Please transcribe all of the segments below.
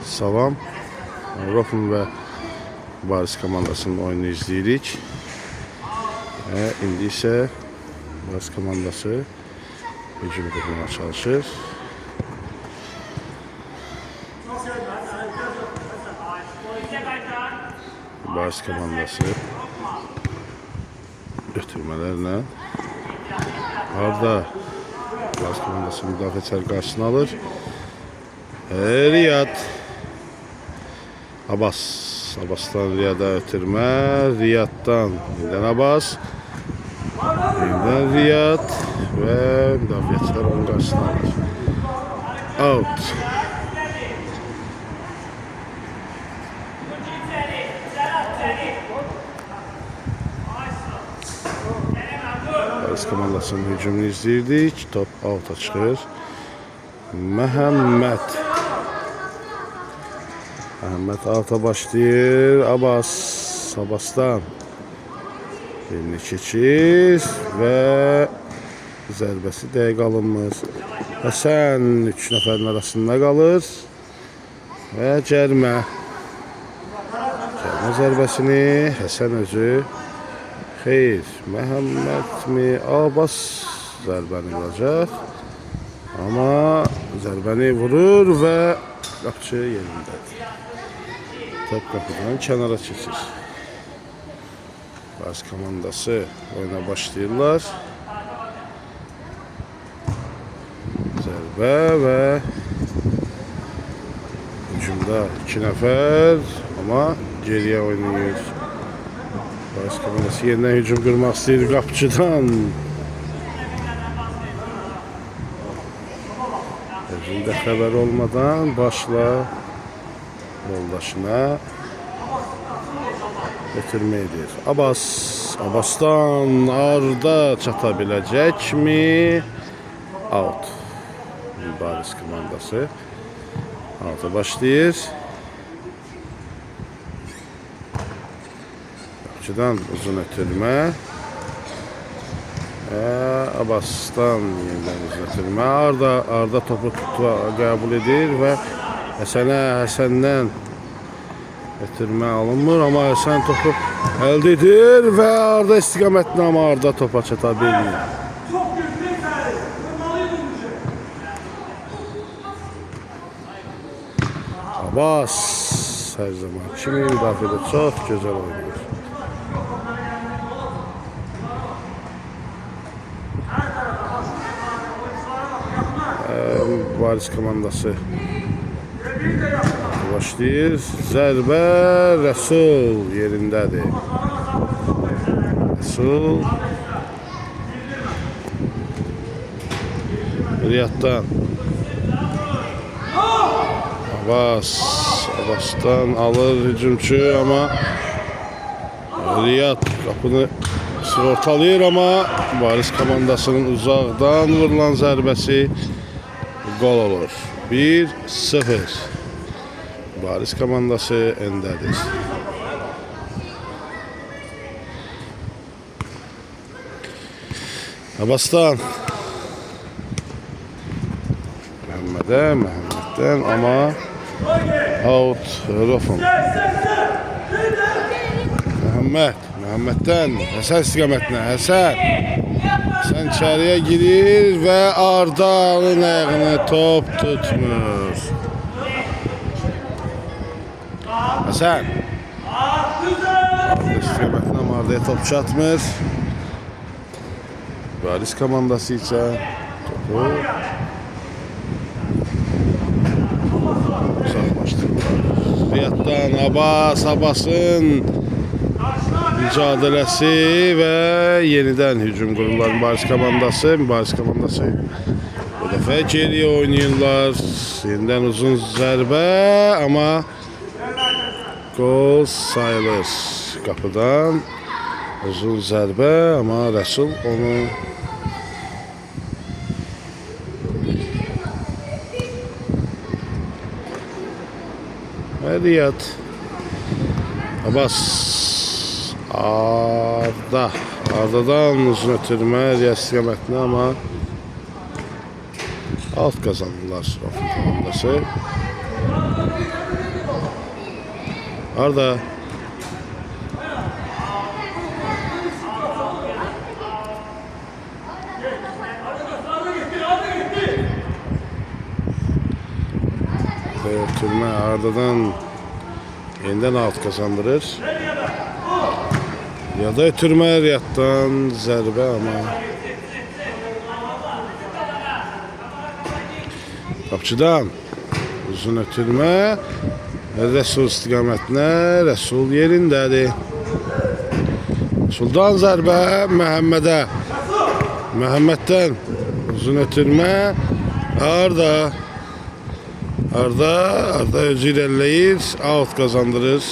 Salam. Rofun və Baris komandasının oyunu izləyirik. İndi isə Baris komandası hücum qurmaya çalışır. Baris komandası götürmələrlə Arda Baris komandası müdafiəçilər qarşısını alır. Riyad Abbas'tan Riyad'a ötürmə, Riyad'dan yeniden Abbas, yeniden Riyad ve müdafiəçilər onun qarşısını alır. Out. Baris komandasının hücumunu izləyirdik. Top out'a çıxır. Məhəmməd alta başlayır. Abbas'tan birini keçir və zərbəsi dəqiq alınmır. Həsən 3 nəfərin arasında qalır və cərmə zərbəsini Həsən özü xeyr, Məhəmməd mi, Abbas zərbəni vuracaq. Ama zərbəni vurur və qapıcı yerindədir. Top qapıdan kənara keçir. Baris komandası oyuna başlayırlar. Zərbə və hücumda 2 nəfər, amma geriyə oynayır. Baris komandası yenidən hücum qurmaq istəyir qapıcıdan. Özünde xəbər olmadan başla yoldaşına götürmə edir. Abbas'tan Arda çata biləcəkmi? Out. Baris komandası out'a başlayır. Qapıcıdan uzun ötürmə. Abbas'tan yeniden uzatılma. Arda topu qəbul edir və Həsəndən ötürmə alınmır, amma Həsən topu əldə edir və Arda istiqamətlə, amma Arda topa çata bilmir. Abbas hər zaman kimi müdafiədə çox gözəl oynayır. Baris komandası başlayır. Zərbə Rəsul yerindədir. Rəsul Riyad'dan Abbas'tan alır hücumçu, ama Riyad qapını sığortalayır, ama Baris komandasının uzaqdan vurulan zərbəsi gol olur. 1-0. Baris komandası öndədir. Abbas'tan Məhəmməddən, ama out. Rofun Məhəmməddən Həsən istiqamətinə. Həsən içəriyə girir və Arda'nın ayağını top tutmur. Həsən Arda istiqamətinə, Arda'ya top çatmır. Baris komandası isə topu uzaqlaşdırır. Riyad'dan Abbas'ın mücadələsi və yenidən hücum qururlar Baris komandası. Bu dəfə geriyə oynayırlar. Yenidən uzun zərbə, amma gol sayılır. Qapıdan uzun zərbə, amma Rəsul onu Riyad Abbas Arda'dan uzun ötürmə Riyad istiqamətinə, amma alt kazandılar Rofun komandası. Arda. Ötürme Arda'dan yeniden alt kazandırır. Ya da ötürme Riyad'dan zərbə ama. Qapçıdan uzun ötürme. Resul istiqamətlə. Resul yerindədir. Sultan zərbə Məhəmmədə. Məhəmməddən uzun ötürme. Arda. Arda özü irəliləyir. Out kazandırır.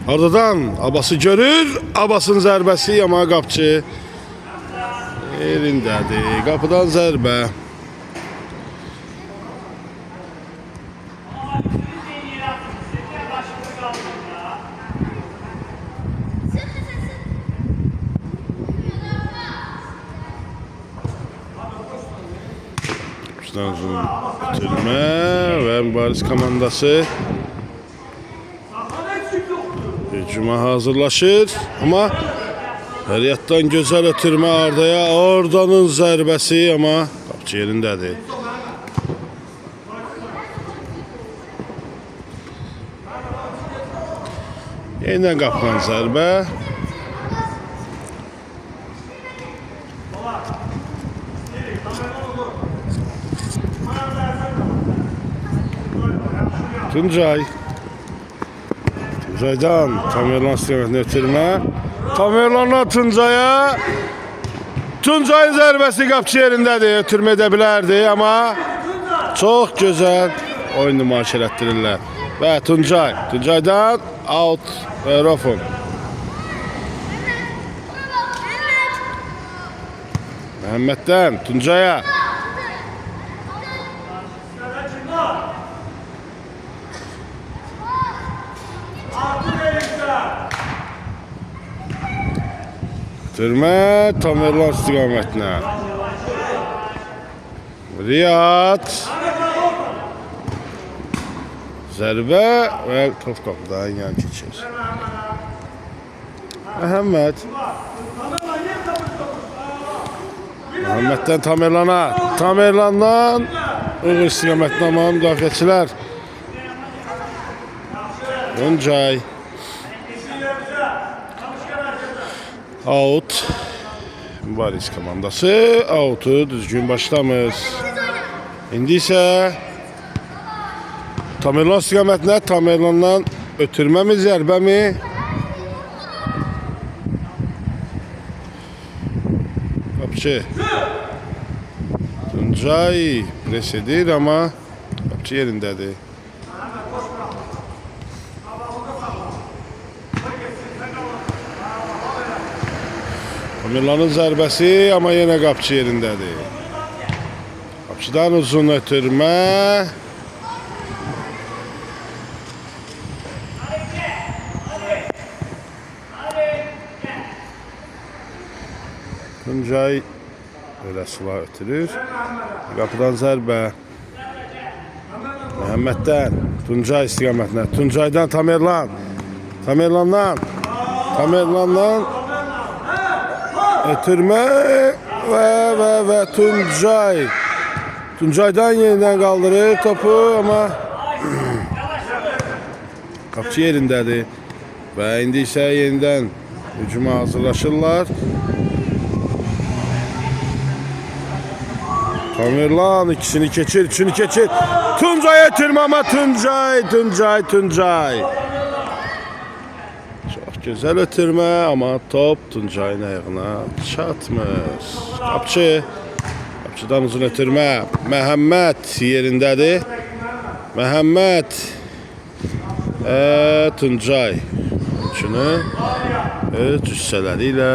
Arda'dan Abbas'ı görür. Abbas'ın zərbəsi ama qapçı yerindədir. Qapıdan zərbə. Uzun ötürmə və mübariz komandası hücuma hazırlaşır. Ama Riyad'dan güzel ötürmə Arda'ya. Arda'nın zərbəsi ama qapçı yerindədir. Yeniden qapıdan zərbə. Tuncay. Tuncay'dan Tamerlan istiqamətini ötürmə. Tamerlan'la Tuncay'a. Tuncay'ın zərbəsi qapçı yerindədir. Ötürmə edə bilərdi ama çok güzel oyun nümayiş elətdirirlər. Və Tuncay'dan out və Rofun. Məhəmməddən Tuncay'a. Ötürmə Tamerlan istiqamətlə. Riyad. Zərbə və top qapıdan yan keçir. Məhəmməddən Tamerlan'a. Tamerlan'dan Uğur istiqamətlə ama müdafiəçilər. Tuncay. Out. Mübariz komandası out'u düzgün başlamır. İndi isə Tamerlan istiqamətlə. Tamerlan'dan ötürmə mi, zərbə mi? Qapçı. Tuncay pres edir ama qapçı yerindədir. Tamerlan'ın zərbəsi ama yine qapçı yerindədir. Qapçıdan uzun ötürmə. Tuncay öyle silah ötürür. Qapıdan zərbə. Məhəmməddən Tuncay istiqamətlə. Tuncay'dan Tamerlan. Tamerlan'dan ötürmə ve Tuncay. Tuncay'dan yeniden kaldırır topu ama qapçı yerindədir. Və indi isə yeniden hücuma hazırlaşırlar. Tamerlan ikisini keçir, üçünü keçir. Tuncay ötürmə ama Tuncay. Çok güzel ötürmə ama top Tuncay'ın ayağına çatmır. Qapçıdan uzun ötürmə. Məhəmməd yerindədir. Məhəmməd. Tuncay. Üçünü öz cüssələri ilə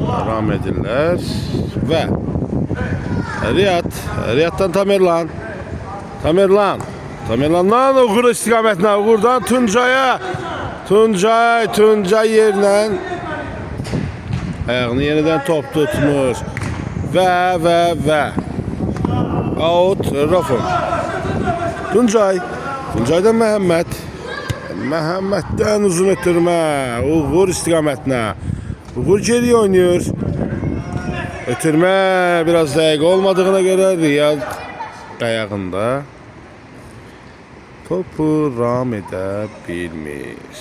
devam edirlər. Və Riyad'dan Tamerlan'dan Uğur istiqamətlə. Uğurdan Tuncay'a. Tuncay yerlə ayağını yeniden top tutmur. və out Rafon. Tuncaydan Məhəmməd. Məhəmməddən uzun ötürmə. Uğur istiqamətinə. Uğur geriyə oynuyor. Ötürmə biraz dəqiq olmadığına görə Riyad ayağında. Topu ram edə bilmir.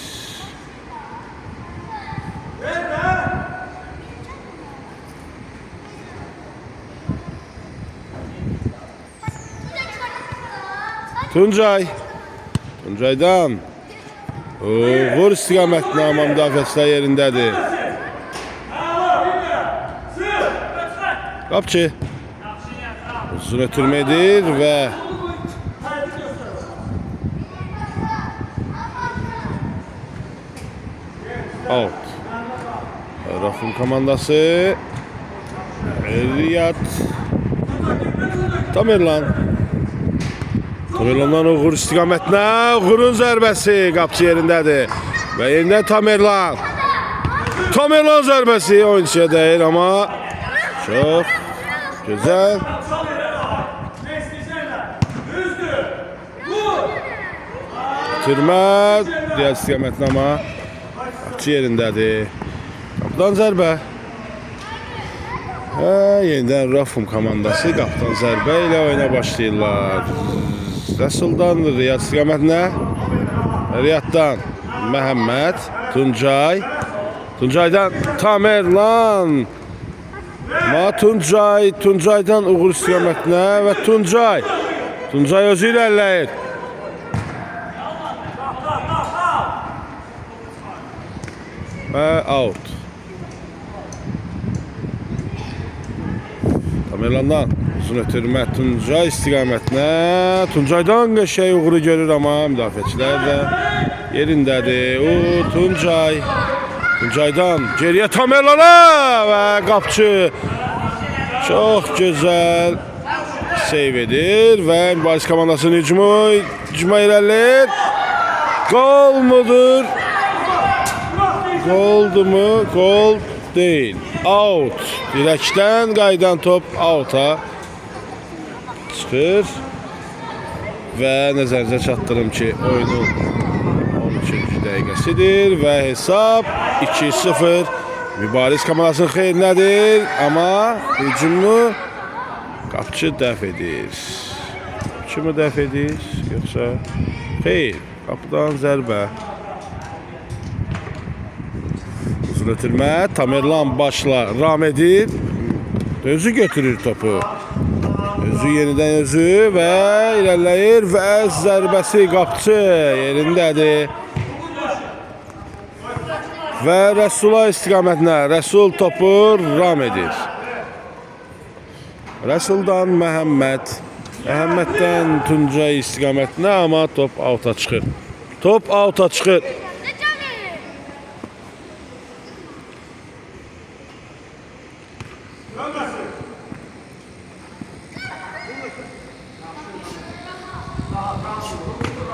Tuncaydan uğur istiqamətinə, amma müdafiəçilər yerindədir. Qapçı uzun ötürmə edir və out. Rafın komandası Riyad Tamerlandan uğur istiqamətinə, uğurun zərbəsi qapçı yerindədir. Və yenidən Tamerlan zərbəsi oyuncuya dəyir, amma çox gözəl. Türmə diğer istiqamətinə, amma qapçı yerindədir. Qapıdan zərbə. Yenidən Rafum komandası qapıdan zərbə ilə oyuna başlayırlar. Rəsuldan Riyad istiqamətinə, Riyaddan Məhəmməd, Tuncaydan Tamerlan, amma Tuncaydan uğur istiqamətinə və Tuncay özü irəliləyir. Və out. Tamerlandan uzun ötürmə Tuncay istiqamətinə. Tuncaydan qəşəng uğuru görür, amma müdafiəçilər də yerindədir. Tuncaydan geriyə Tamerlana və qapçı çox gözəl seyv edir və mübarizə komandasının hücuma irəliləyir. Gol mudur? Goldumu? Gol değil. Out. Direkten qaydan top out'a çıxır. Və nəzərinizə çatdırım ki, oyunun 13-cü dəqiqəsidir və hesab 2-0 mübariz komandasının xeyrinədir. Amma hücumunu qapçı dəf edir. Kimi dəf edir? Yoxsa xeyr. Qapıdan zərbə. Uzun ötürmə. Tamerlan başla ram edir. Özü götürür topu. Özü yenidən özü və irəliləyir və zərbəsi qapçı yerindədir. Və Rəsula istiqamətinə. Rəsul topu ram edir. Rəsuldan Məhəmməddən Tuncay istiqamətinə, amma top out'a çıxır.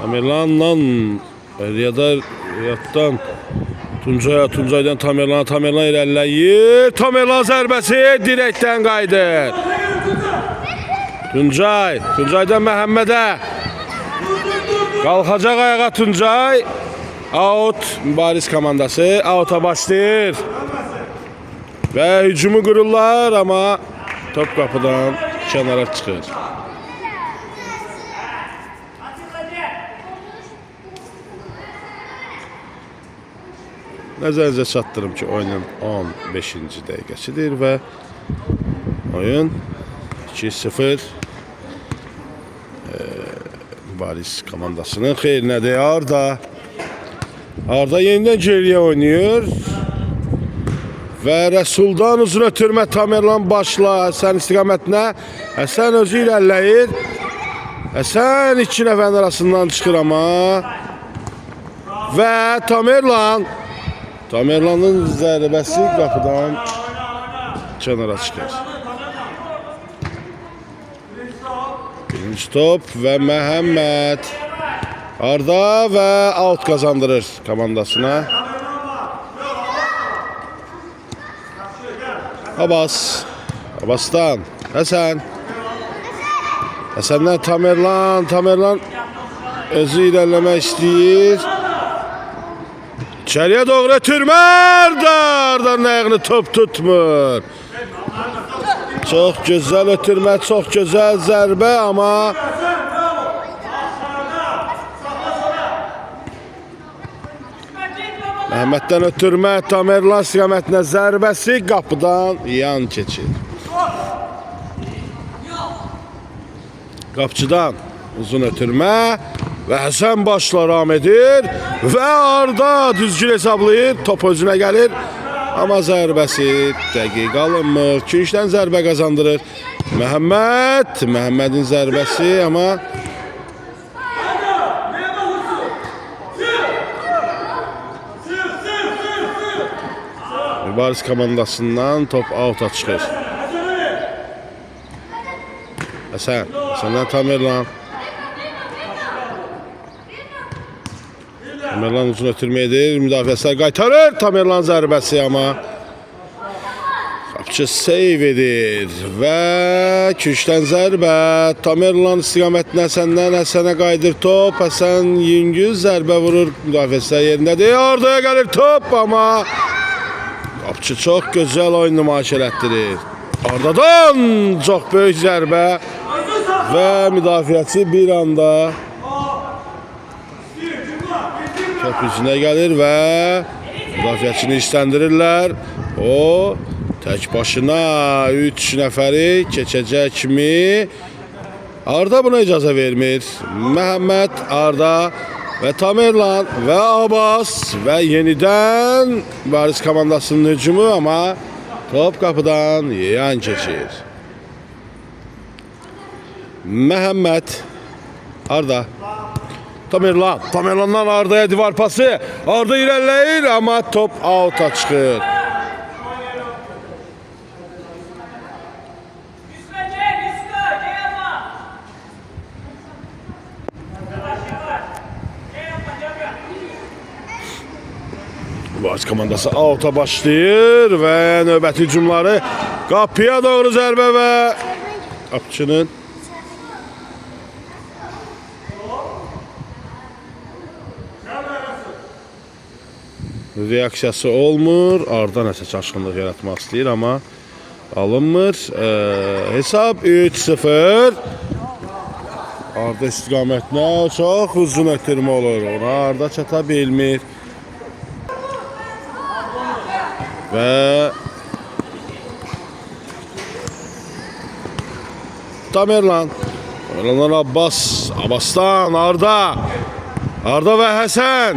Tamerlandan Riyaddan Tuncaydan Tamerlan irəliləyir. Tamerlan zərbəsi direkdən qayıdır. Tuncaydan Məhəmmədə. Qalxacaq ayağa Tuncay. Out mübariz komandası out'a başlayır. Və hücumu qururlar, amma top qapıdan kənara çıxır. Nəzərinizə çatdırım ki, oyunun 15-ci dəqiqəsidir və oyun 2-0 mübariz komandasının xeyrinədir. Arda yenidən geriyə oynuyor və Rəsuldan uzun ötürmə Tamerlan başla Həsən istiqamətinə. Həsən özü irəliləyir. Həsən iki nəfərin arasından çıxır, amma və Tamerlanın zərbəsi qapıdan kənara çıxır. Birinci top və Məhəmməd Arda və out kazandırır komandasına. Abbas'tan Həsən. Həsəndən Tamerlan özü ilerlemek istəyir. İçeriye doğru ötürmə. Ardan ayağını top tutmur. Çok güzel ötürmə, çok güzel zərbə ama Məhəmməddən ötürmə, Tamerlan istiqamətinə zərbəsi qapıdan yan keçir. Qapçıdan uzun ötürmə və Həsən başla ram edir və Arda düzgün hesablayır, top özünə gəlir. Amma zərbəsi dəqiq alınmır. Küncdən zərbə qazandırır Məhəmmədin zərbəsi amma Mübariz komandasından top out'a çıxır. Həsəndən Tamerlan uzun ötürmə edir, müdafiəçilər qaytarır. Tamerlan zərbəsi amma qapıcı seyv edir və küncdən zərbə. Tamerlan istiqamətinə Həsənə qayıdır top. Həsən yüngül zərbə vurur, müdafiəçilər yerindədir. Ardaya gəlir top amma qapıcı çox gözəl oyun nümayiş elətdirir. Ardadan çox böyük zərbə və müdafiəçi bir anda top üzünə gəlir və müdafiəçini işləndirirlər. O tək başına 3 nəfəri keçəcək mi? Arda buna icazə vermir. Məhəmməd, Arda və Tamerlan və Abbas və yenidən Mübariz komandasının hücumu amma top qapıdan yan keçir. Məhəmməd, Arda, Tamerlandan Arda'ya divar pası. Arda irəliləyir amma top out'a çıxır. Mübariz komandası out'a başlayır və növbəti hücumları qapıya doğru zərbə və qapıçının reaksiyası olmur. Arda nəsə çaşqınlıq yaratmaq istəyir amma alınmır. Hesab 3-0. Arda istiqamətinə çox uzun ötürmə olur. Ona Arda çata bilmir. Və Tamerlandan Abbas'tan Arda və Həsən.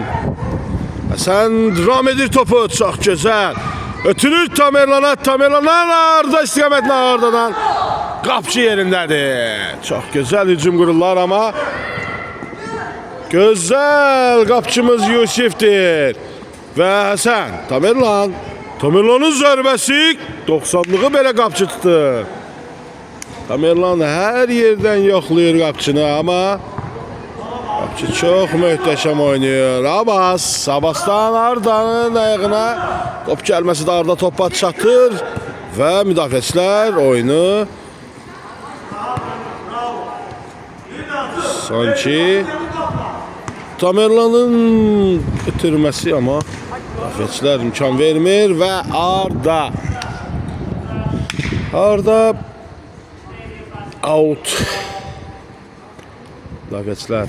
Həsən ram edir topu, çox gözəl. Ötürür Tamerlandan Arda istiqamətinə Ardadan. Qapçı yerindədir. Çox gözəl hücum qururlar amma gözəl qapçımız Yusifdir. Və Həsən, Tamerlanın zərbəsi 90'lığı belə qapçı tutur. Tamerlan hər yerdən yoxlayır qapçını amma qapçı çox möhtəşəm oynayır. Abbas'tan Arda'nın ayağına top gəlməsi də Arda topa çatır və müdafiəçilər oyunu sanki Tamerlanın ötürməsi amma müdafiəçilər imkan vermir və Arda out. Müdafiəçilər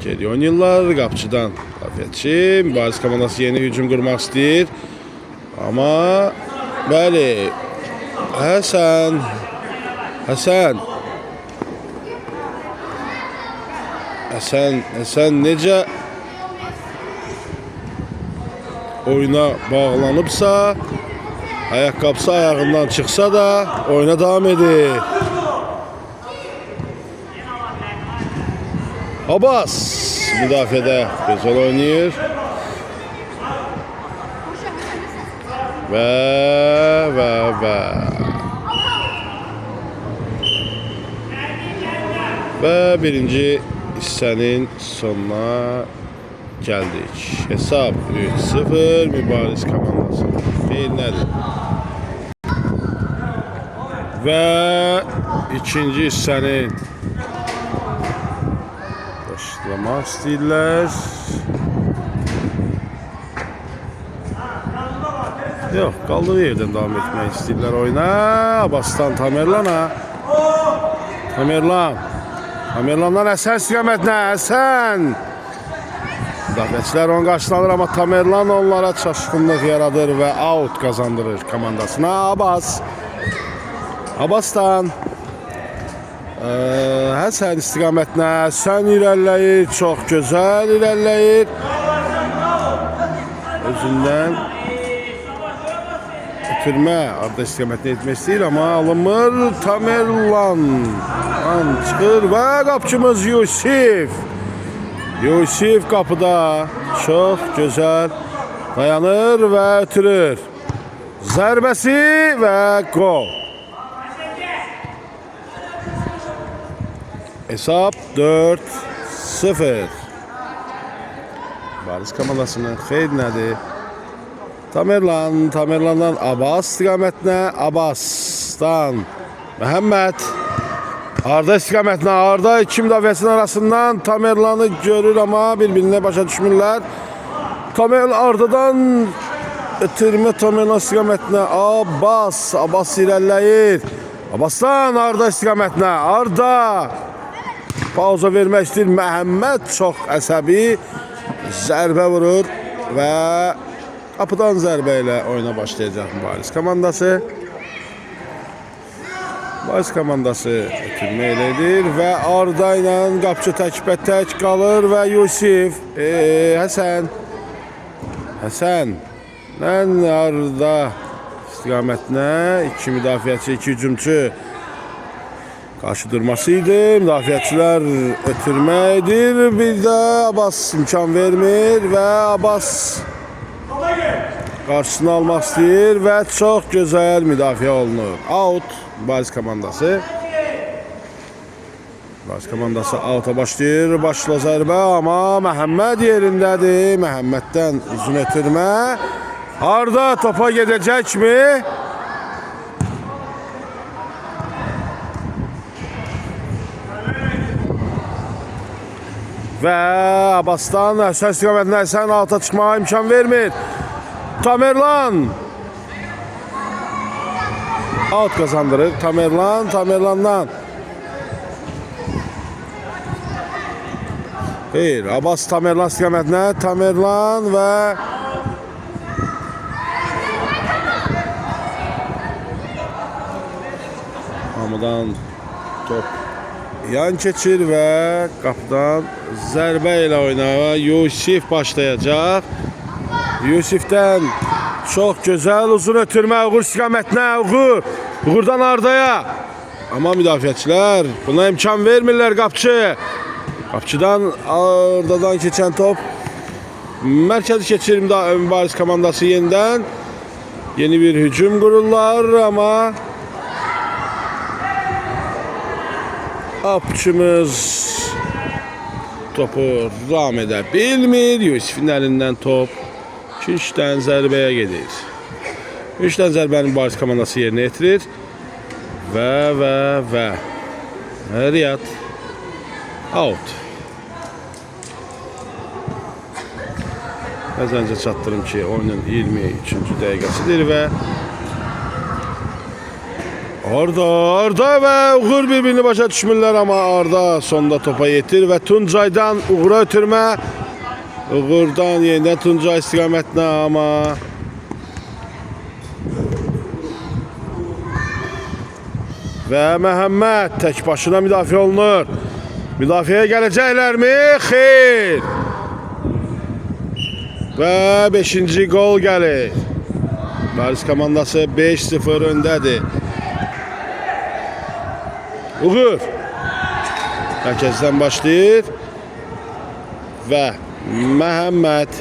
geri oynayırlar. Qapçıdan müdafiəçi. Mübariz komandası yeni hücum qurmaq istəyir. Amma bəli Həsən necə oyuna bağlanıbsa, ayaqqabısı ayağından çıxsa da oyuna davam edir. Abbas müdafiədə gözəl oynayır. Və birinci hissənin sonuna gəldik. Hesab 3-0 Mübariz komandası. Xeyir nədir? və ikinci hissənin başlamaq istəyirlər. Yox, qaldığı yerdən davam etmək istəyirlər oyuna. Abbasdan Tamerlana. Tamerlandan Həsən istiqamətinə. Həsən. Müdafiəçilər onu qarşılanır, amma Tamerlan onlara çaşqınlıq yaradır və out qazandırır komandasına. Abbasdan Həsən istiqamətinə. Həsən irəliləyir, çox gözəl irəliləyir. Özündən ötürmə arda istiqamətinə etmək istəyir, amma alınmır. Tamerlan çıxır və qapçımız Yusif qapıda çox gözəl dayanır və ötürür. Zərbəsi və gol. Hesab 4-0. Baris komandasının xeyrinədir. Tamerlandan Abbas istiqamətinə. Abbasdan Məhəmməd. Arda istiqamətinə. Arda iki müdafiəsinin arasından Tamerlanı görür, amma bir-birinə başa düşmürlər. Ardadan ötürmə Tamerlan istiqamətinə. Abbas irəliləyir. Abbasdan Arda istiqamətinə. Arda pauza vermək istəyir. Məhəmməd çox əsəbi zərbə vurur və qapıdan zərbə ilə oyuna başlayacaq Baris komandası. Baris komandası ötürmə elədir və Arda ilə qapçı tək qalır və Yusif, Həsən Arda istiqamətinə. İki müdafiəçi, iki hücumçu qarşı durması idi. Müdafiəçilər ötürmə edir. Bir də Abbas imkan vermir və Abbas qarşısını almaq istəyir və çox gözəl müdafiə olunur. Out Baris komandası. Baris komandası out'a başlayır. Başla zərbə, amma Məhəmməd yerindədir. Məhəmməddən uzun ötürmə. Arda topa gedəcəkmi? Və Abbasdan Həsən istiqamətinə. Həsən alta çıxmağa imkan vermir. Tamerlan out kazandırır. Tamerlandan hayır, Abbas Tamerlan istiqamətinə. Tamerlan və Hamıdan top yan keçir və qapıdan zərbə ilə oynağa Yusif başlayacaq. Yusif'dən çox gözəl uzun ötürmə. Uğur istiqamətinə. Uğurdan Ardaya. Amma müdafiəçilər buna imkan vermirlər qapçı. Qapçıdan Ardadan keçən top mərkəzi keçir Baris komandası yenidən. Yeni bir hücum qururlar, amma qapçımız topu ram edə bilmir. Yusif'in əlindən top İkinci zərbəyə gedir. Üçdən zərbəni Baris komandası yerinə yetirir. Və Riyad out. Bəzəncə çatdırım ki, oyunun 23-cü dəqiqəsidir və Arda və Uğur bir-birini başa düşmürlər, amma Arda sonda topa yetir və Tuncaydan Uğur'a ötürmə. Uğurdan yenidən Tuncay istiqamətinə, amma və Məhəmməd tək başına müdafiə olunur. Müdafiəyə gələcəklərmi? Xeyr. Və 5-ci gol gəlir. Baris komandası 5-0 öndədir. Uğur mərkəzdən başlayır və Məhəmməd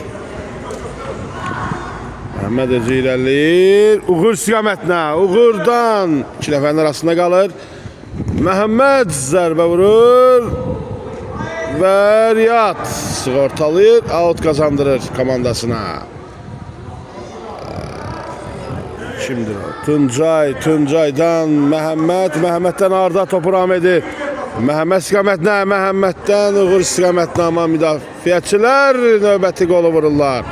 özü irəliləyir. Uğur istiqamətinə. Uğurdan iki nəfərin arasında qalır. Məhəmməd zərbə vurur və Riyad sığortalayır. Out qazandırır komandasına. Kimdir o? Tuncay'dan Məhəmməddən Arda topu ram edir. Məhəmməd istiqamətinə, Məhəmməddən Uğur istiqamətinə, amma müdafiəçilər növbəti qolu vururlar.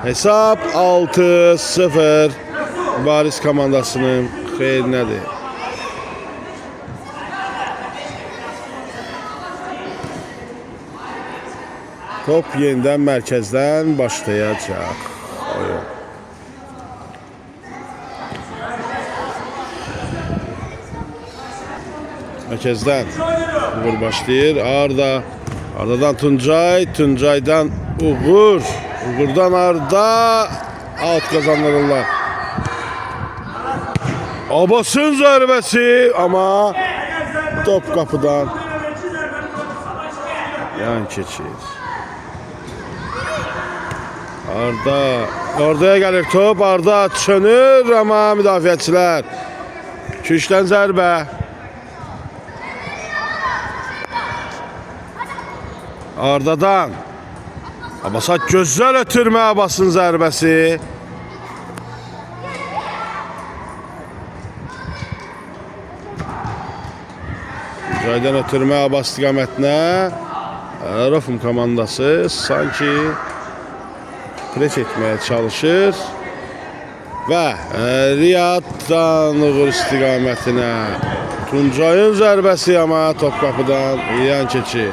Hesab 6-0 Baris komandasının xeyrinədir. Top yenidən mərkəzdən başlayacaq. Oyun. Mərkəzdən Uğur başlayır. Ardadan Tuncay'dan Uğur'dan Arda alt kazanırlar. Abbas'ın zərbəsi ama top kapıdan yan keçir. Arda'ya gəlir top. Arda çönür ama müdafiəçilər. Küşdən zərbə. Arda'dan Abbas'a gözəl ötürmə, Abbas'ın zərbəsi. Tuncay'dan ötürmə Abbas istiqamətinə. Rofum komandası sanki pres etməyə çalışır. Və Riyaddan Uğur istiqamətinə. Tuncay'ın zərbəsi ama top kapıdan yan keçir.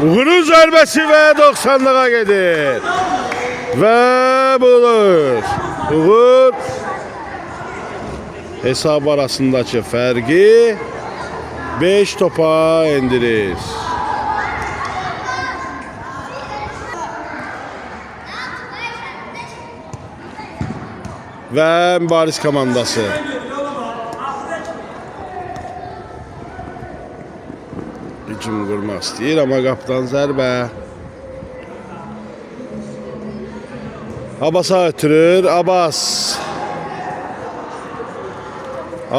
Uğur'un zərbəsi və 90'lığa gedir. Və bulur. Uğur hesab arasındakı fərqi 5 topa endirir. Və Baris komandası. Hücum qurmaq istəyir, amma qapıdan zərbə. Abbas'a ötürür. Abbas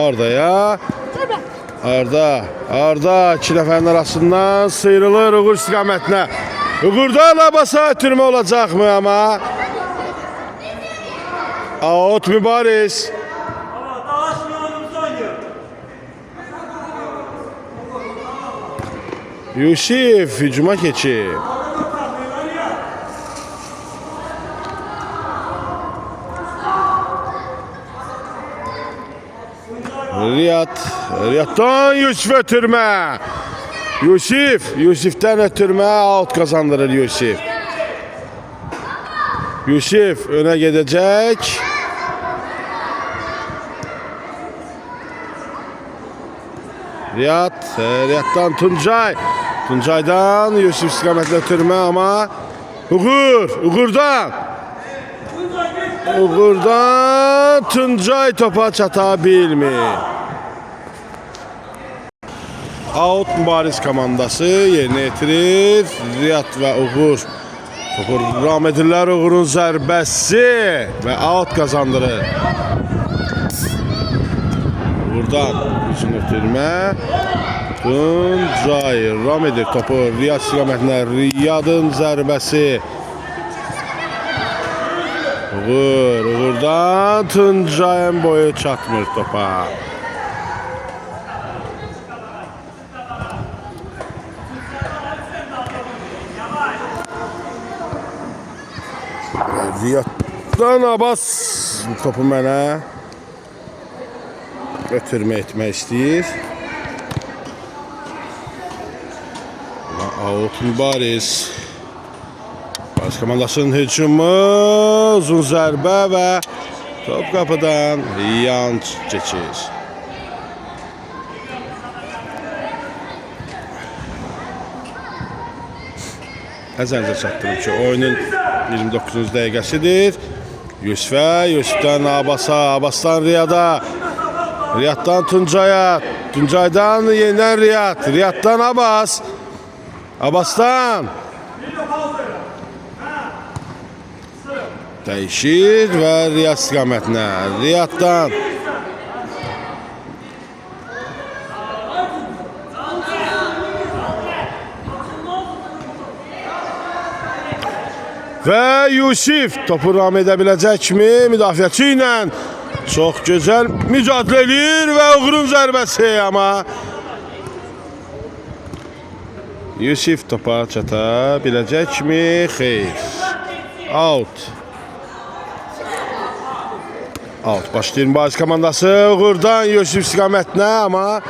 Arda'ya. Arda iki nəfərin arasından sıyrılır Uğur istiqamətinə. Uğur'dan Abbas'a ötürmə olacaqmı ama? Out Mübariz. Yusif hücuma keçir. Riyaddan Yusif ötürmə. Yusif'ten ötürmə out kazandırır Yusif. Yusif öne gedəcək. Riyaddan Tuncay'dan Yusuf istiqamətinə ötürmə ama Uğur'dan Tuncay topa çata bilmir. Out Baris komandası yerinə yetirir. Riyad və Uğur topu ram edirlər. Uğur'un zərbəsi və out kazandırır. Uğur'dan üçün ötürmə. Tuncay ram edir topu Riyad istiqamətinə. Riyadın zərbəsi. Uğur'dan Tuncay'ın boyu çatmır topa. Riyaddan Abbas topu mənə ötürmə etmək istəyir. Out Mübariz. Baris komandasının hücumu, uzun zərbə və top qapıdan yan keçir. Nəzərinizə çatdırım ki, oyunun 29-cu dəqiqəsidir. Yusif'dən Abbas'dan Riyaddan Tuncay'dan yenidən Riyaddan Abbas'dan dəyişir və Riyad istiqamətinə. Riyaddan və Yusif topu ram edə biləcəkmi? Müdafiəçi ilə çox gözəl mücadilə edir və uğurun zərbəsi, amma Yusif topa çata biləcəkmi? Xeyr. Out. Out. Başlayır mübarizə komandası uğurdan Yusif istiqamətinə, amma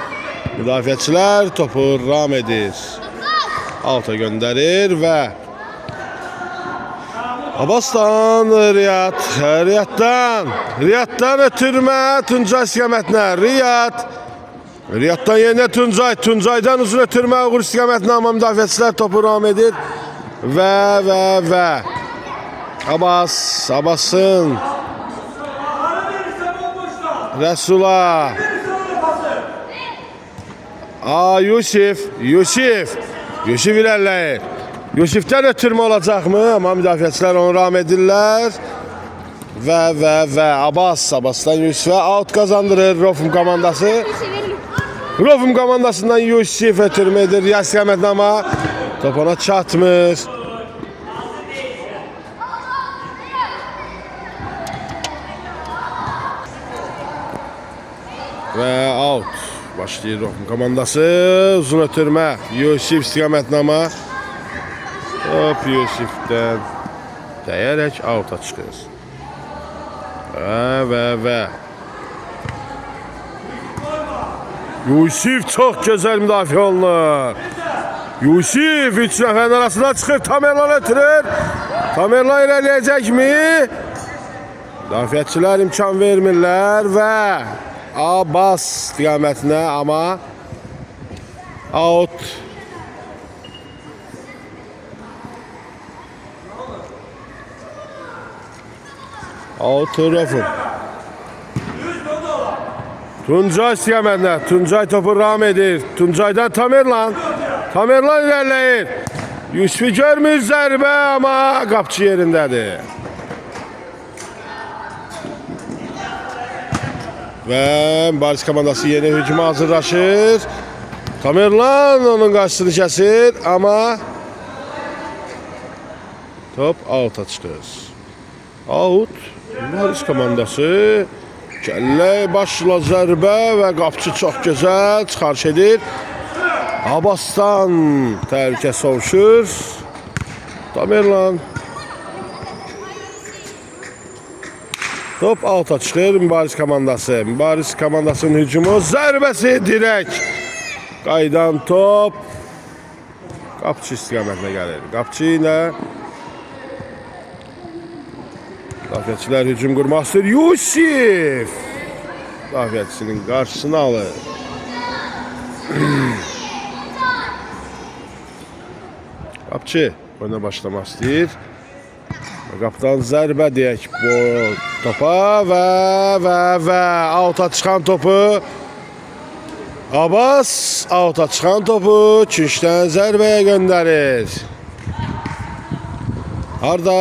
müdafiəçilər topu ram edir. Out'a göndərir və Abbasdan Riyad. Riyaddan ötürmə Tuncay istiqamətinə. Riyaddan yenə Tuncay. Tuncaydan uzun ötürmə uğur istiqamətinə, amma müdafiəçilər topu ram edir. Və Abbasın Rəsula. Yusif irəliləyir. Yusifdən ötürmə olacaqmı? Amma müdafiəçilər onu ram edirlər. Və Abbasdan Yusifə out qazandırır Rofum komandası. Rofum komandasından Yusif ötürmə edir Riyad istiqamətinə, amma top ona çatmır. Və out. Başlayır Rofum komandası. Uzun ötürmə Yusif istiqamətinə, amma top Yusifdən dəyərək out'a çıxır. Və Yusif çox gözəl müdafiə olunur. Yusif 3 nəfərin arasına çıxır. Tamerlan ötürür. Tamerlan irəliyəcəkmi? Müdafiəçilər imkan vermirlər və Abbas istiqamətinə, amma out. Out Rofum. Tuncay istiqamətinə. Tuncay topu ram edir. Tuncaydan Tamerlan irəliləyir. Yusifi görmür zərbə, amma qapçı yerindədir. Və mübarizə komandası yeni hücuma hazırlaşır. Tamerlan onun qarşısını kəsir, amma top out'a çıxır. Out. Mübarizə komandası gəllə başla zərbə və qapçı çox gözəl çıxarış edir. Abbasdan təhlükə sovuşur. Tamerlan top out'a çıxır mübarizə komandası. Mübarizə komandasının hücumu zərbəsi dirək. Qaydan top qapçı istiqamətinə gəlir. Qapçı ilə müdafiəçilər hücum qurmaq istəyir. Yusif müdafiəçisinin qarşısını alır. Qapçı oyuna başlamaq istəyir. Qapıdan zərbə deyək bu topa və out'a çıxan topu Abbas out'a çıxan topu küncdən zərbəyə göndərir. Arda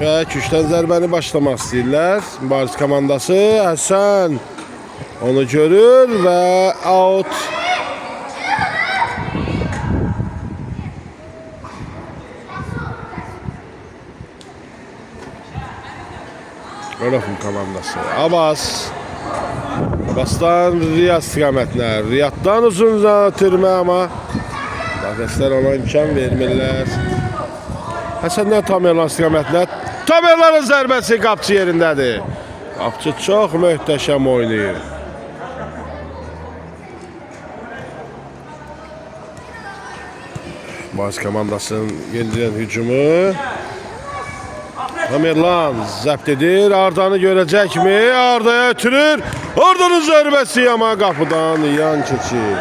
və küncdən zərbəni başlamaq istəyirlər. Mübarizə komandası Həsən onu görür və out. Rofum komandası. Abbasdan Riyad istiqamətinə. Riyaddan uzun ötürmə, amma müdafiəçilər ona imkan vermirlər. Həsəndən Tamerlan istiqamətinə. Tamerlanın zərbəsi qapçı yerindədir. Qapçı çox möhtəşəm oynayır. Mübarizə komandasının yeniləyən hücumu. Tamerlan zəbt edir. Ardanı görəcəkmi? Ardaya ötürür. Ardanın zərbəsi, amma qapıdan yan keçir.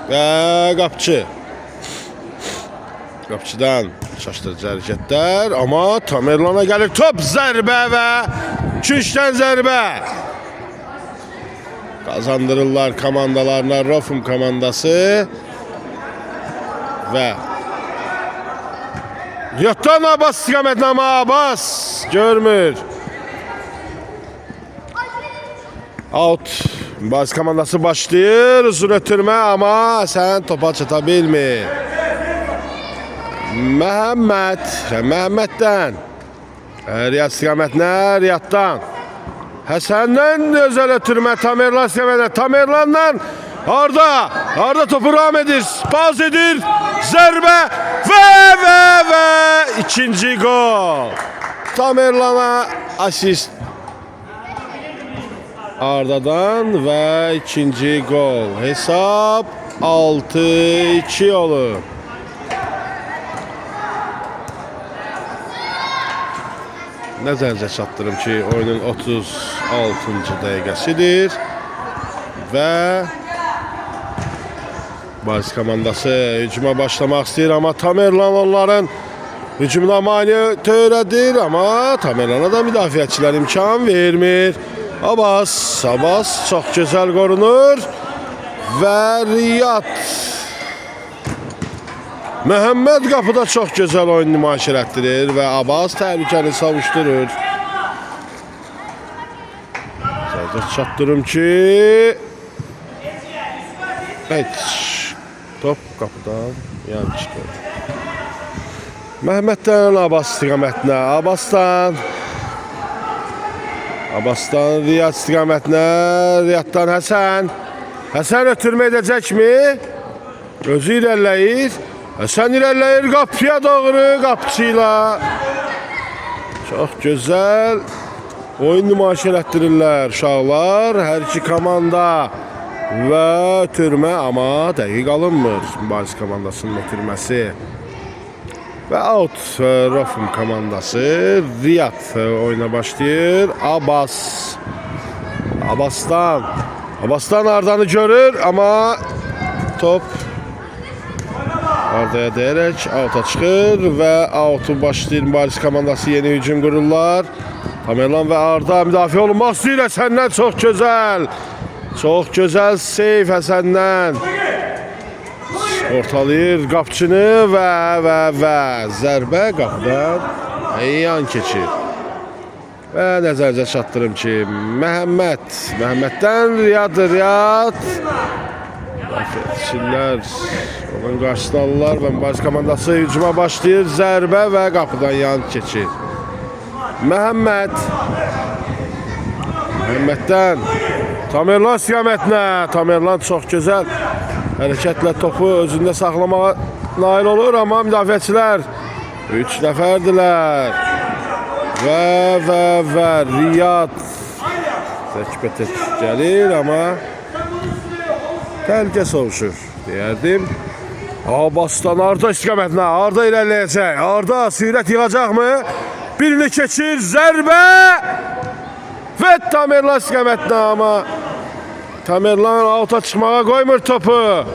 Və qapçı. Qapçıdan çaşdırıcı hərəkətlər, amma Tamerlana gəlir top, zərbə və küncdən zərbə. Kazandırırlar komandalarına Rofum komandası. Ve Riyaddan Abbas istiqamətlə ama Abbas görmür. Out. Baz komandası başlayır. Uzun ötürme ama sen topa çata bilmir. Məhəmməddən. Riyad istiqamətlə Riyaddan. Həsəndən özel ötürme Tamerlan istiqamətlə. Tamerlandan Arda topu ram edir. Pas edir. Zərbə ve ikinci gol. Tamerlan'a asist. Arda'dan ve ikinci gol. Hesap 6-2 olur. Nəzərinizə çatdırım ki, oyunun 36-cı dəqiqəsidir və Baris komandası hücuma başlamaq istəyir, amma Tamerlan onların hücumuna mani törədir, amma Tamerlana da müdafiəçilər imkan vermir. Abbas çox gözəl qorunur və Riyad Məhəmməd qapıda çox gözəl oyun nümayiş etdirir və Abbas təhlükəni savuşturur. Sadəcə çatdırım ki, top qapıdan yan çıxır. Məhəmməddən Abbas istiqamətinə, Abbasdan Riyad istiqamətinə, Riyaddan Həsən ötürmə edəcəkmi? Özü irələyir. Həsən irələyir qapıya doğru, qapıçıyla. Çox gözəl oyun nümayiş etdirirlər uşaqlar. Hər iki komanda və ötürmə, amma dəqiq alınmır Baris komandasının ötürməsi. Və out Rofum komandası Riyad oyuna başlayır. Abbasdan Arda'nı görür, amma top Arda'ya dəyərək out'a çıxır və out'u başlayır Baris komandası, yeni hücum qururlar. Tamerlan və Arda müdafiə olunmaq istəyir Həsəndən, çox gözəl seyf Həsəndən. Ortalayır qapçını və zərbə qapıdan yan keçir. Və nəzərinizə çatdırım ki, Məhəmməddən Riyad müdafiəçilər onun qarşısını alırlar və Baris komandası hücuma başlayır. Zərbə və qapıdan yan keçir. Məhəmməddən Tamerlan istiqamətinə. Tamerlan çox gözəl hərəkətlə topu özündə saxlamağa nail olur, amma müdafiəçilər 3 nəfərdilər. Və Riyad təkbətək gəlir, amma təhlükə sovuşur deyərdim. Abbasdan Arda istiqamətinə. Arda irəliləyəcək. Arda sürət yığacaqmı? Birini keçir. Zərbə və Tamerlan istiqamətinə, amma Tamerlan out'a çıxmağa qoymur topu.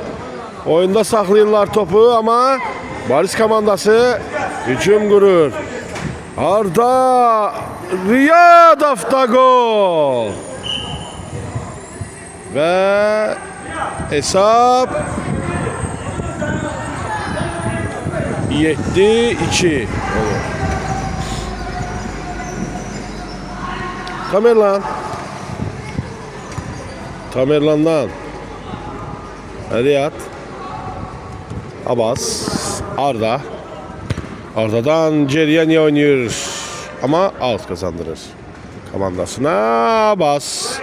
Oyunda saxlayırlar topu, amma Baris komandası hücum qurur. Arda Riyad avtogol və hesab 7-2 olur. Tamerlandan Riyad, Abbas, Arda'dan geriye niye oynuyor? Ama out kazandırır komandasına. Abbas,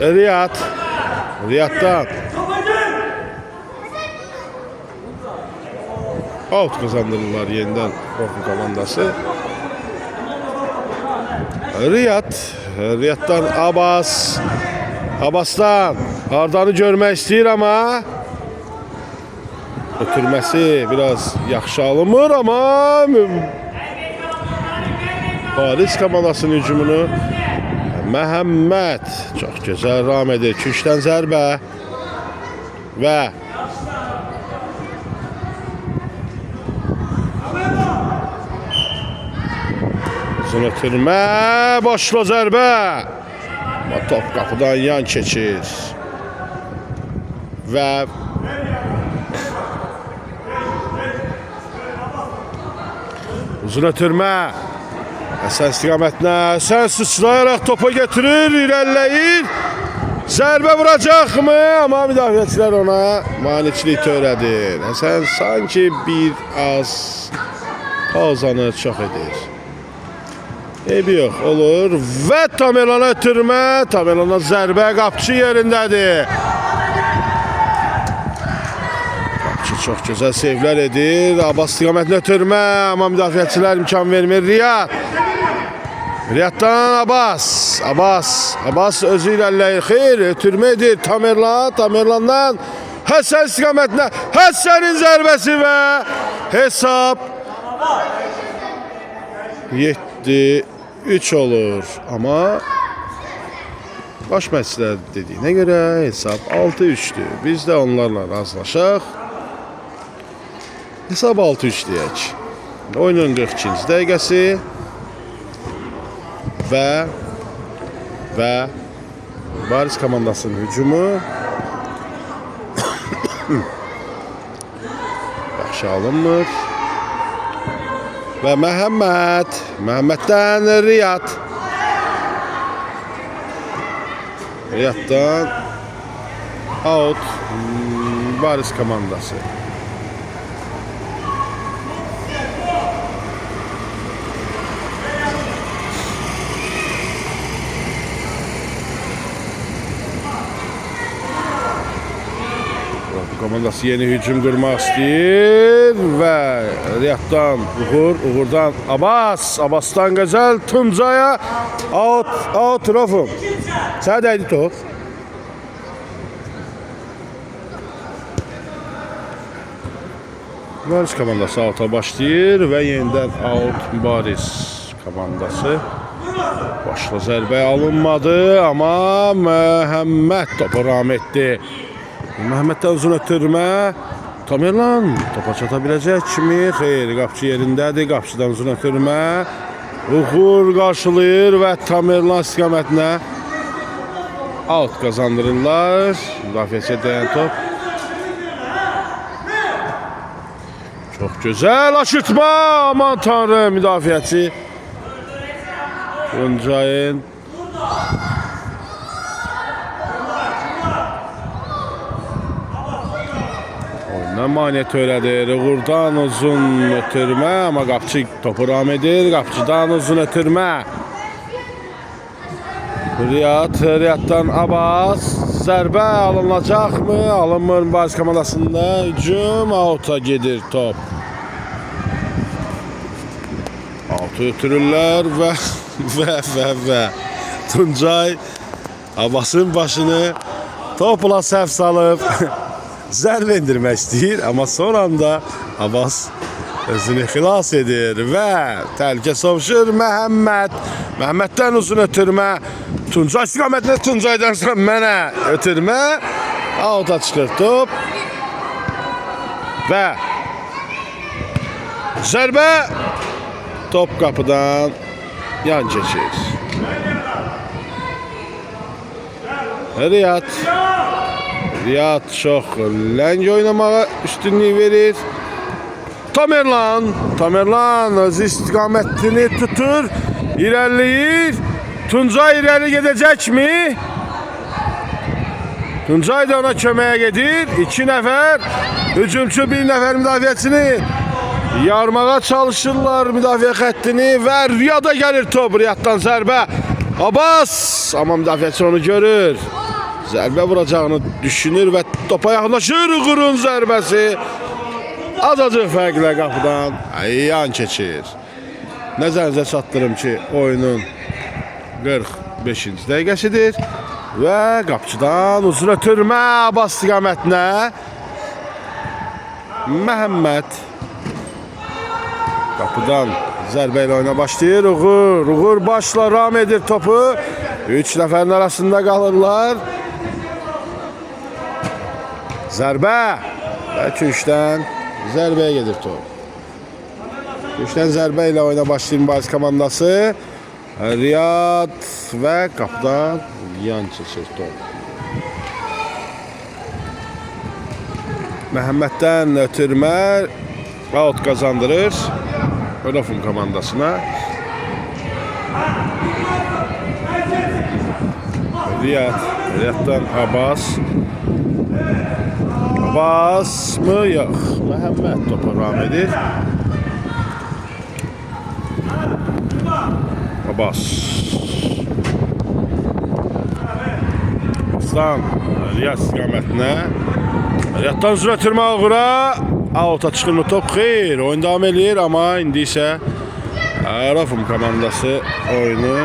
Riyad'dan out kazandırırlar yeniden Rofum komandası. Riyad'dan Abbas'dan Arda'nı görmək istəyir, amma ötürməsi biraz yaxşı alınmır, amma Baris komandasının hücumunu Məhəmməd çox gözəl ram edir. Küşdən zərbə və uzun ötürmə, başla zərbə. top qapıdan yan keçir. Və uzun ötürmə. Həsən istiqamətinə. Həsən sıçrayaraq topa getirir, irəliləyir. Zərbə vuracaqmı? Amma müdafiəçilər ona maneçilik törədir. Həsən sanki bir az pauzanı çox edir. Eybi yox, olur. Və Tamerlana ötürmə. Tamerlana zərbə, qapçı yerindədir. Çox gözəl sevlər edir. Abbas istiqamətinə ötürmə. Amma müdafiəçilər imkan vermir. Riyad. Riyaddan Abbas. Abbas özü irəliləyir. Xeyr, ötürmə edir. Tamerlandan Həsən istiqamətinə. Həsənin zərbəsi və hesab 7-3 olur. Amma baş məşqçilər dediyinə görə hesab 6-3'dür. Biz də onlarla razılaşaq. Hesab 6-3 deyək. Oyunun 42-ci dəqiqəsi və Baris komandasının hücumu. Yaxşı alınmır. Və Məhəmməddən Riyad. Riyaddan out Baris komandası. Komandası yeni hücum qurmaq istəyir və Riyaddan Uğurdan Abbasdan gözəl Tuncaya out Rofum. Sənə dəydi top. Baris komandası outa başlayır və yenidən out Baris komandası. Başla zərbə alınmadı, amma Məhəmməd topu ram etdi. Məhəmməddən uzun ötürmə. Tamerlan topa çata biləcək kimi? Xeyr, qapçı yerindədir. Qapçıdan uzun ötürmə. Uğur qarşılayır və Tamerlan istiqamətinə out qazandırırlar. Müdafiəçiyə dəyən top. Çox gözəl aşırtma. Aman tanrım, müdafiəçi Tuncayın mane törədir. Uğurdan uzun ötürmə, amma qapçı topu ram edir. Qapçıdan uzun ötürmə. Riyaddan Abbas. Zərbə alınacaqmı? Alınmır. Baris komandasında hücum. Out'a gedir top. Out'u ötürürlər və Tuncay Abbasın başını topla səhv salıb zərbə indirmək istəyir, amma son anda Abbas özünü xilas edir və təhlükə sovuşur. Məhəmməddən uzun ötürmə. Tuncay istiqamətinə, Tuncaydan sonra mənə ötürmə. Out'a çıxır top və zərbə top qapıdan yan keçir. Riyad çox ləng oynamağa üstünlük verir. Tamerlan öz istiqamətini tutur, irəliləyir. Tuncay irəli gedəcəkmi? Tuncay da ona köməyə gedir. 2 nəfər hücumçu, 1 nəfər müdafiəçini yarmağa çalışırlar müdafiə xəttini və Riyada gəlir top. Riyaddan zərbə. Abbas, amma müdafiəçi onu görür. Zərbə vuracağını düşünür və topa yaxınlaşır. Uğurun zərbəsi azacıq fərqlə qapıdan yan keçir. Nəzərinizə çatdırım ki, oyunun 45-ci dəqiqəsidir və qapçıdan uzun ötürmə Abbas istiqamətinə. Məhəmməd qapıdan zərbə ilə oyuna başlayır. Uğur başla ram edir topu. 3 nəfərin arasında qalırlar. Zərbə və Küşdən zərbəyə gedir top. Küşdən zərbə ilə oyuna başlayır Baris komandası. Riyad və qapıdan yan keçir top. Məhəmməddən ötürmə out qazandırır Vodafone komandasına. Riyaddan Abbas. Abbas mı? Yox. Məhəmməd topa ram edir. Abbas. Aslan Riyad istiqamətinə. Riyaddan üzrə ötürmə uğra. Out'a çıxır top. Xeyr, oyun davam edir, amma indi isə Vodafone komandası oyunu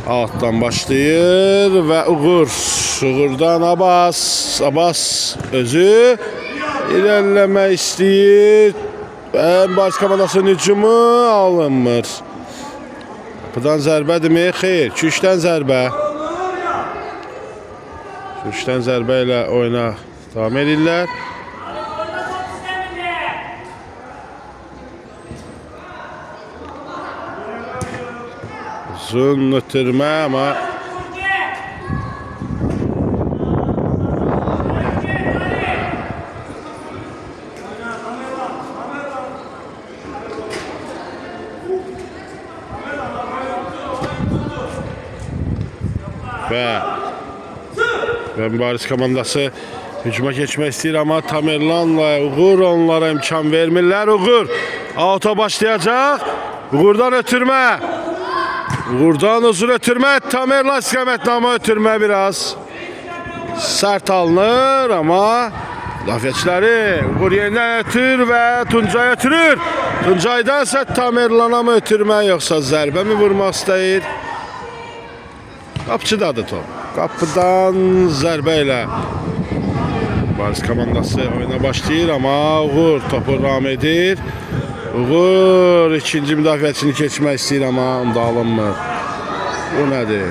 out'dan başlayır və Uğurdan Abbas özü ilerləmək istəyir. Baş komandasının hücumu alınmır. Qapıdan zərbədirmi? Xeyr, küşdən zərbə. Küşdən zərbə ilə oyuna davam edirlər. Uzun ötürmə, amma və mübariz komandası hücuma keçmək istəyir, amma Tamerlanla Uğur onlara imkan vermirlər. Uğur out'a başlayacaq. Uğurdan ötürmə. Uğurdan uzun ötürmə. Tamerlan istiqamətinə, amma ötürmə biraz sərt alınır, amma müdafiəçiləri Uğur yerindən ötür və Tuncay ötürür. Tuncaydan isə Tamerlana mı ötürmə, yoxsa zərbə mi vurmaq istəyir? Qapıcıdadır top. Qapıdan zərbə ilə Mübariz komandası oyuna başlayır, amma Uğur topu ram edir. Uğur ikinci müdafiəçini keçmək istəyir, amma onda alınmır. Bu nədir?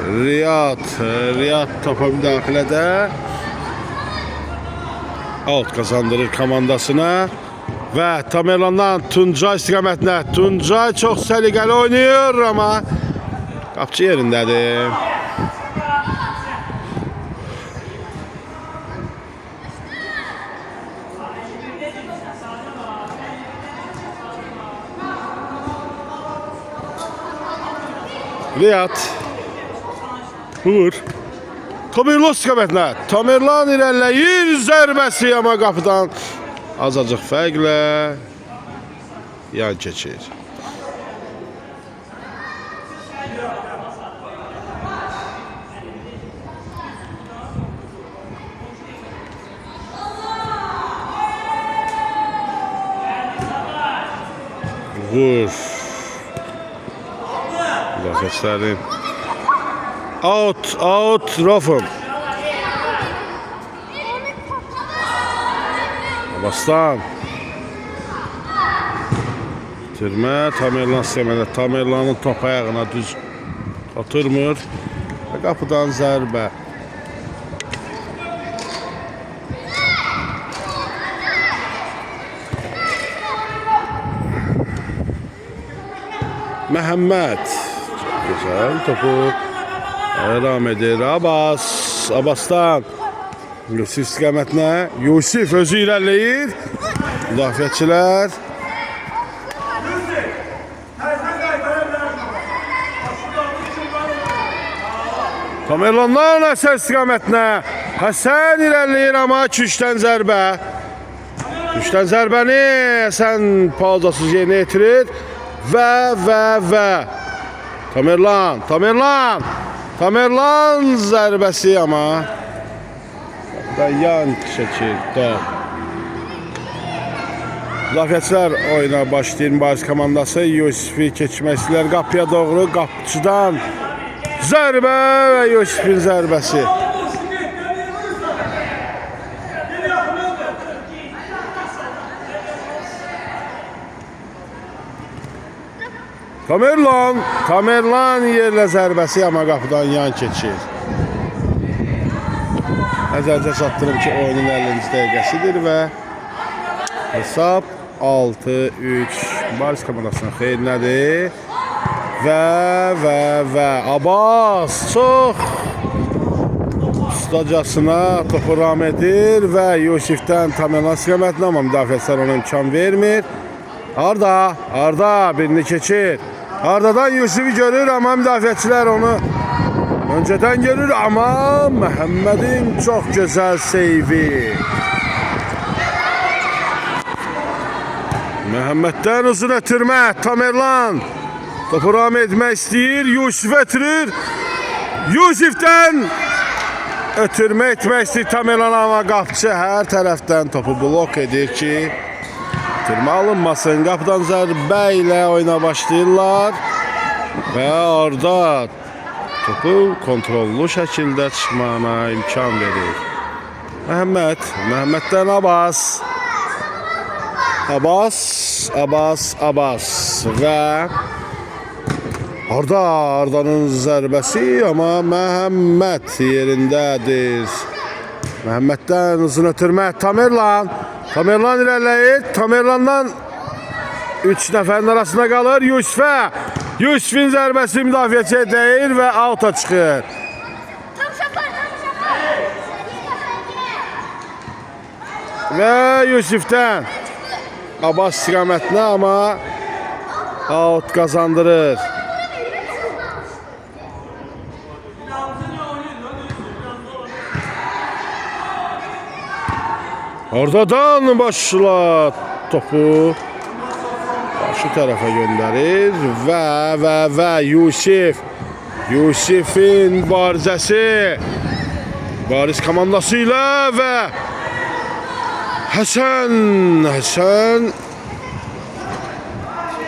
Riyad topa müdaxilədə out qazandırır komandasına və Tamerlandan Tuncay istiqamətinə. Tuncay çox səliqəli oynayır, amma qapıcı yerindədir. Riyad Uğur Tamerlan istiqamətinə. Tamerlan irəliləyir, zərbəsi, amma qapıdan azacıq fərqlə yan keçir. Uğur müdafiəçilərin out Vodafone. Abbasdan itirmə. Tamerlan istiqamətinə. Tamerlanın top ayağına düz oturmur və qapıdan zərbə. Məhəmməd güzel topu devam edir. Abbasdan Yusuf istiqamətinə. Yusuf özü irəliləyir. Müdafiəçilər Tamerlandan Həsən istiqamətinə. Həsən irəliləyir, amma küşdən zərbə. Küşdən zərbəni Həsən pauzasız yerinə yetirir. Və Tamerlan zərbəsi, amma yan çəkir top. Müdafiəçilər oyuna başlayır. Mübariz komandası Yusufi keçmək istəyirlər qapıya doğru. Qapıcıdan zərbə və Yusufin zərbəsi. Tamerlan yerlə zərbəsi, amma qapıdan yan keçir. Nəzərcə çatdırım ki, oyunun 50-ci dəqiqəsidir və hesab 6-3 Mübariz komandasının xeyrinədir. Və Abbas çox Ustacasına topu ram edir və Yusifdən Tamerlan istiqamətində, amma müdafiəçilər ona imkan vermir. Arda birini keçir. Ardadan Yusifi görür, amma müdafiəçilər onu öncədən görür, amma Məhəmmədin çox gözəl seyvi. Məhəmməddən uzun ötürmə, Tamerlan topu ram etmək istəyir, Yusif ötürür. Yusifdən ötürmə etmək istəyir Tamerlan, amma qapçı hər tərəfdən topu blok edir ki, ötürmə alınmasın. Qapıdan zərbə ilə oyuna başlayırlar və Arda topu kontrollu şəkildə çıxmağına imkan verir. Məhəmməddən Abbas və Arda'nın zərbəsi, amma Məhəmməd yerindədir. Məhəmməddən uzun ötürmə, Tamerlan irəliləyir. Tamerlandan 3 nəfərin arasında qalır Yusifə. Yusifin zərbəsi müdafiəçiyə deyir və outa çıxır. Və Yusifdən Abbas istiqamətinə, amma out qazandırır. Ardadan başla topu başı tərəfə göndərir və Yusifin barizəsi, bariz komandası ilə və Həsən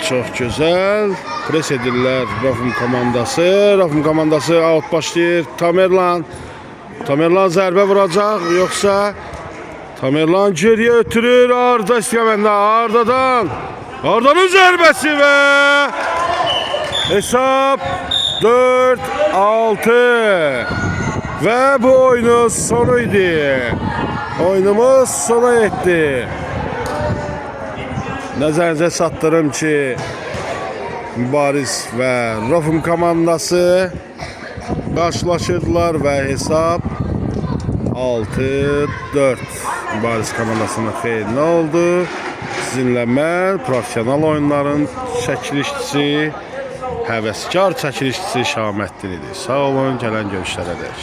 çox gözəl pres edirlər Rafım komandası out başlayır. Tamerlan zərbə vuracaq, yoxsa Tamerlan geriyə ötürür, Arda istiqamətində, Arda'nın zərbəsi və hesab 4-6 və bu oyunun sonu idi. Oyunumuz sona yetdi. Nəzərinizə çatdırım ki, Mübariz və Rafım komandası qarşılaşırdılar və hesab 6-4. Mübariz komandasına xeyirli oldu. Sizinlə mən profesional oyunların çəkilişçisi, həvəskar çəkilişçisi Şaməddin idi. Sağ olun, gələn görüşlərə dək.